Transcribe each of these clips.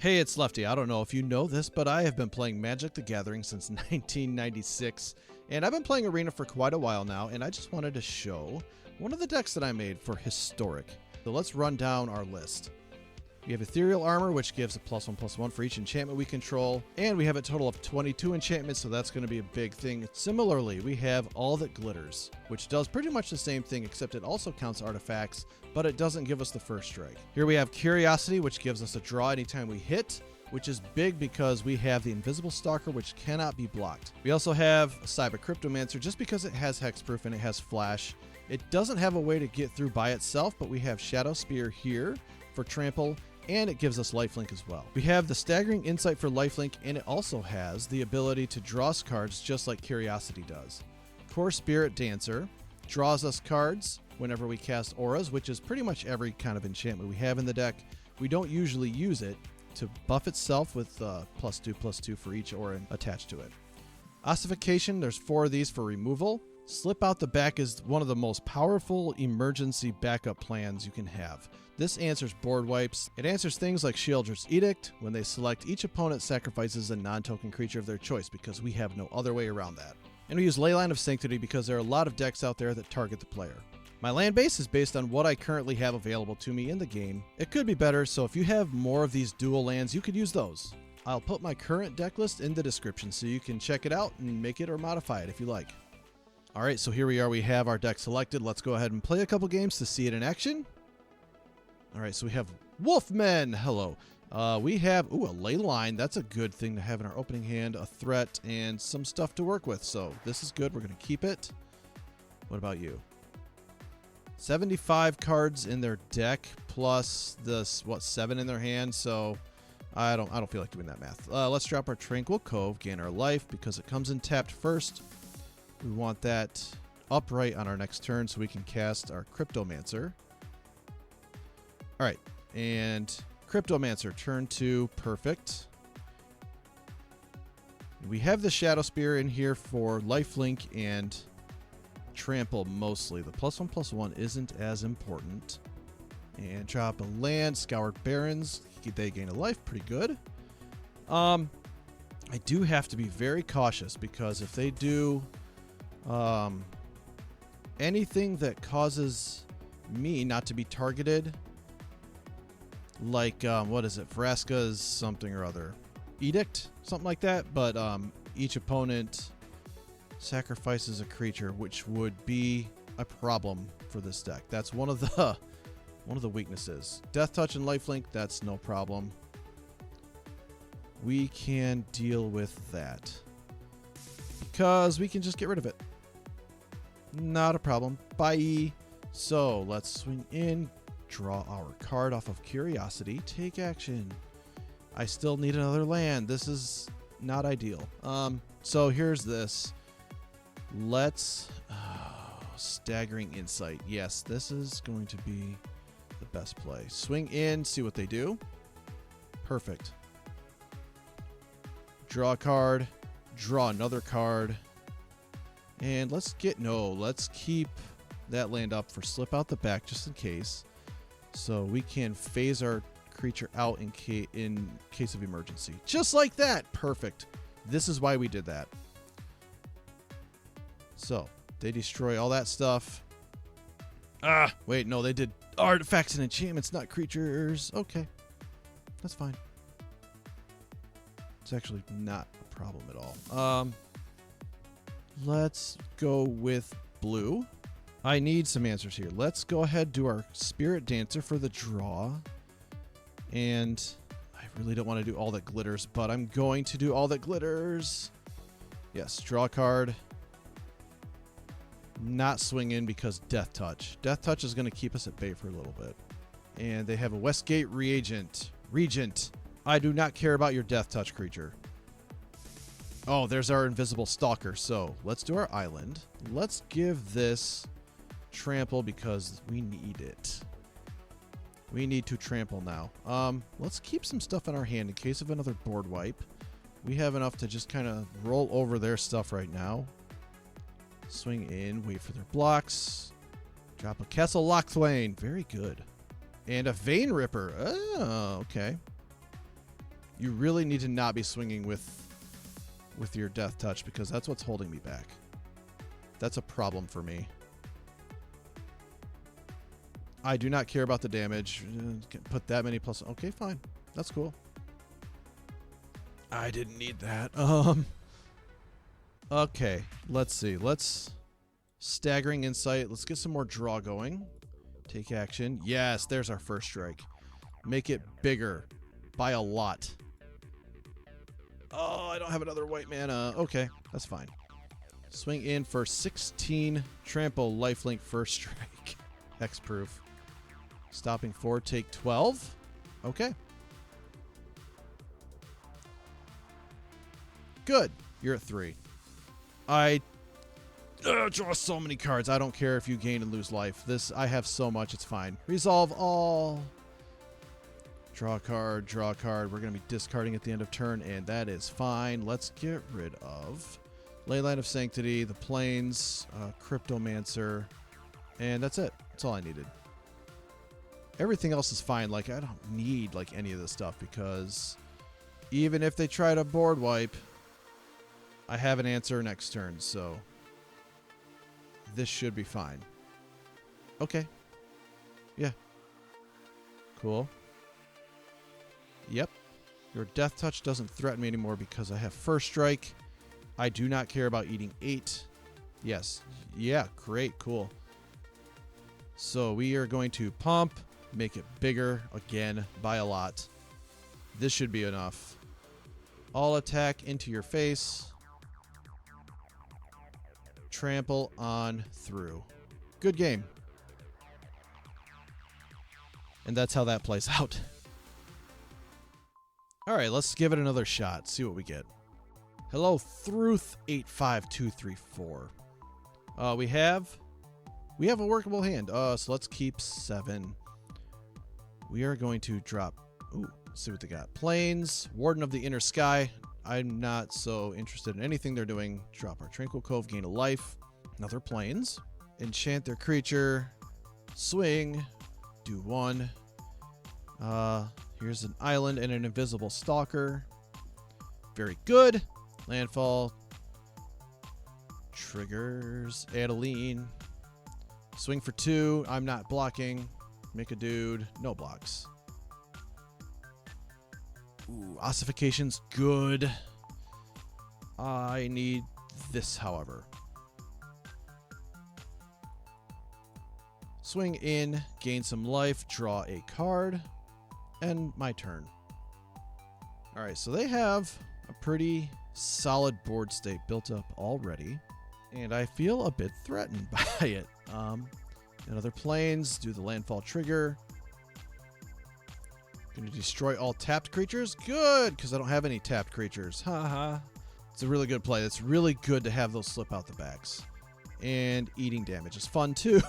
Hey, it's Lefty. I don't know if you know this, but I have been playing Magic the Gathering since 1996, and I've been playing Arena for quite a while now, and I just wanted to show one of the decks that I made for Historic. So let's run down our list. We have Ethereal Armor, which gives a +1/+1 for each enchantment we control, and we have a total of 22 enchantments, so that's going to be a big thing. Similarly, we have All That Glitters, which does pretty much the same thing, except it also counts artifacts, but it doesn't give us the first strike. Here we have Curiosity, which gives us a draw anytime we hit, which is big because we have the Invisible Stalker, which cannot be blocked. We also have Saiba Cryptomancer, just because it has Hexproof and it has Flash. It doesn't have a way to get through by itself, but we have Shadowspear here for Trample, and it gives us lifelink as well. We have the Staggering Insight for lifelink, and it also has the ability to draw us cards just like Curiosity does. Kor Spiritdancer draws us cards whenever we cast auras, which is pretty much every kind of enchantment we have in the deck. We don't usually use it to buff itself with +2/+2 for each aura attached to it. Ossification, there's 4 of these for removal. Slip Out the Back is one of the most powerful emergency backup plans you can have. This answers board wipes. It answers things like Sheoldred's Edict. When they select, each opponent sacrifices a non-token creature of their choice because we have no other way around that. And we use Leyline of Sanctity because there are a lot of decks out there that target the player. My land base is based on what I currently have available to me in the game. It could be better, so if you have more of these dual lands, you could use those. I'll put my current deck list in the description so you can check it out and make it or modify it if you like. Alright, so here we are. We have our deck selected. Let's go ahead and play a couple games to see it in action. Alright, so we have Wolfmen. Hello. We have, a Leyline. That's a good thing to have in our opening hand. A threat and some stuff to work with. So this is good. We're going to keep it. What about you? 75 cards in their deck plus this, 7 in their hand. So I don't feel like doing that math. Let's drop our Tranquil Cove, gain our life because it comes in tapped first. We want that upright on our next turn so we can cast our Cryptomancer. All right, and Cryptomancer, turn 2, perfect. We have the Shadowspear in here for lifelink and trample mostly. The +1/+1 isn't as important. And drop a land, Scoured Barrens. They gain a life, pretty good. I do have to be very cautious because if they do anything that causes me not to be targeted, like what is it, Vraska's something or other, Edict, something like that, but each opponent sacrifices a creature, which would be a problem for this deck. That's one of the weaknesses. Death Touch and lifelink, that's no problem. We can deal with that because we can just get rid of it. Not a problem. Bye. So let's swing in, draw our card off of Curiosity, take action. I still need another land. This is not ideal. So here's this. Let's Staggering Insight. Yes, this is going to be the best play. Swing in, see what they do. Perfect. Draw a card, draw another card. And let's keep that land up for Slip Out the Back just in case. So we can phase our creature out in case of emergency. Just like that. Perfect. This is why we did that. So they destroy all that stuff. Wait, no, they did artifacts and enchantments, not creatures. Okay. That's fine. It's actually not a problem at all. Let's go with blue. I need some answers here. Let's go ahead, do our Spiritdancer for the draw. And I really don't want to do All That Glitters, but I'm going to do All That Glitters. Yes, draw a card. Not swing in because Death Touch. Death Touch is going to keep us at bay for a little bit. And they have a Westgate Regent. I do not care about your Death Touch creature. Oh, there's our Invisible Stalker. So let's do our island. Let's give this trample because we need it. We need to trample now. Let's keep some stuff in our hand in case of another board wipe. We have enough to just kind of roll over their stuff right now. Swing in, wait for their blocks. Drop a Castle Lochthwain. Very good. And a Vein Ripper. Oh, okay. You really need to not be swinging with your death touch because that's what's holding me back. That's a problem for me. I do not care about the damage. Put that many plus. Okay, fine. That's cool. I didn't need that. Okay, let's see. Let's Staggering Insight. Let's get some more draw going. Take action. Yes, there's our first strike. Make it bigger by a lot. Oh, I don't have another white mana. Okay, that's fine. Swing in for 16 trample lifelink first strike. Hexproof. Stopping 4, take 12. Okay. Good. You're at 3. I draw so many cards. I don't care if you gain and lose life. I have so much. It's fine. Resolve all. Draw a card. Draw a card. We're going to be discarding at the end of turn, and that is fine. Let's get rid of Leyline of Sanctity, the Plains, Cryptomancer, and that's it. That's all I needed. Everything else is fine. Like, I don't need, like, any of this stuff because even if they try to board wipe, I have an answer next turn, so this should be fine. Okay. Yeah. Cool. Yep. Your death touch doesn't threaten me anymore because I have first strike. I do not care about eating 8. Yes. Yeah, great. Cool. So we are going to pump, make it bigger again by a lot. This should be enough. All attack into your face. Trample on through. Good game. And that's how that plays out. All right, let's give it another shot. See what we get. Hello, Thruth85234. We have a workable hand. So let's keep 7. We are going to drop. Ooh, let's see what they got. Plains, Warden of the Inner Sky. I'm not so interested in anything they're doing. Drop our Tranquil Cove, gain a life. Another Plains. Enchant their creature. Swing. Do 1. Here's an island and an Invisible Stalker. Very good. Landfall. Triggers. Adeline. Swing for 2. I'm not blocking. Make a dude. No blocks. Ooh, Ossification's good. I need this, however. Swing in, gain some life, draw a card, and my turn. All right, so they have a pretty solid board state built up already, and I feel a bit threatened by it. Another Plains, do the landfall trigger. Going to destroy all tapped creatures? Good, because I don't have any tapped creatures. Haha. It's a really good play. It's really good to have those slip out the backs. And eating damage is fun, too.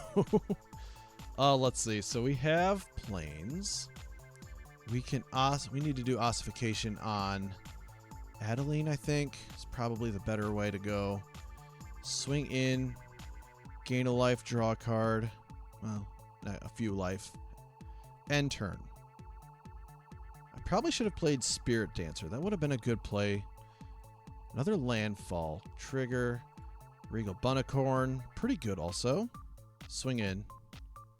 Let's see. So we have Plains. We need to do Ossification on Adeline, I think. It's probably the better way to go. Swing in. Gain a life, draw a card. Well, a few life. End turn. I probably should have played Spiritdancer. That would have been a good play. Another landfall. Trigger. Regal Bunnicorn. Pretty good also. Swing in.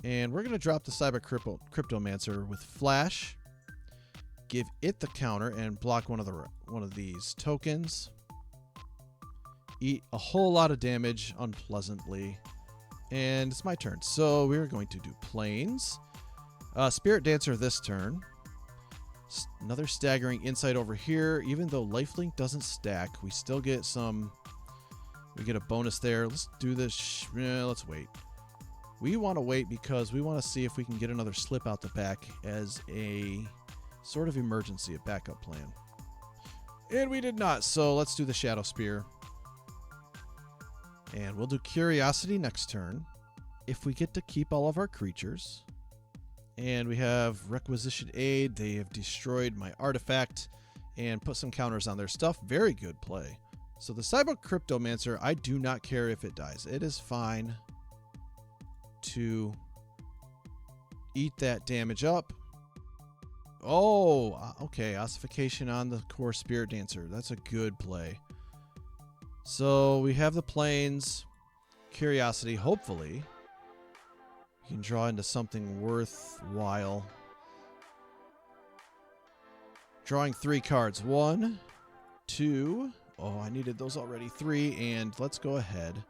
And we're going to drop the Saiba Cryptomancer with Flash. Give it the counter and block one of these tokens. Eat a whole lot of damage unpleasantly. And it's my turn. So we're going to do Plains. Spiritdancer this turn. Another Staggering Insight over here. Even though lifelink doesn't stack, we still get some. We get a bonus there. Let's do this. Let's wait. We want to wait because we want to see if we can get another slip out the back as a sort of emergency, a backup plan. And we did not. So let's do the Shadowspear. And we'll do Curiosity next turn. If we get to keep all of our creatures. And we have Requisition Aid. They have destroyed my artifact and put some counters on their stuff. Very good play. So the Saiba Cryptomancer, I do not care if it dies. It is fine to eat that damage up. Oh, okay. Ossification on the Kor Spiritdancer. That's a good play. So we have the plains. Curiosity, hopefully. We can draw into something worthwhile. Drawing 3 cards. 1, 2. Oh, I needed those already. 3. And let's go ahead.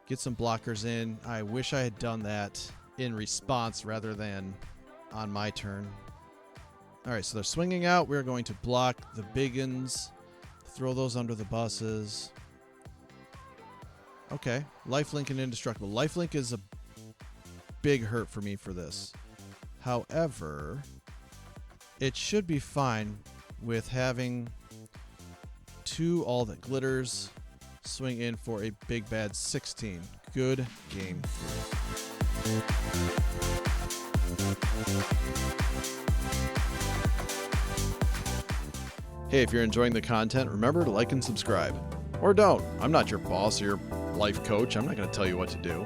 Get some blockers in. I wish I had done that in response rather than on my turn. All right, so they're swinging out. We're going to block the biggins. Throw those under the buses. Okay. Lifelink and Indestructible. Lifelink is a big hurt for me for this. However, it should be fine with having 2 All That Glitters swing in for a big bad 16. Good game 3. Hey, if you're enjoying the content, remember to like and subscribe. Or don't. I'm not your boss or your life coach. I'm not going to tell you what to do.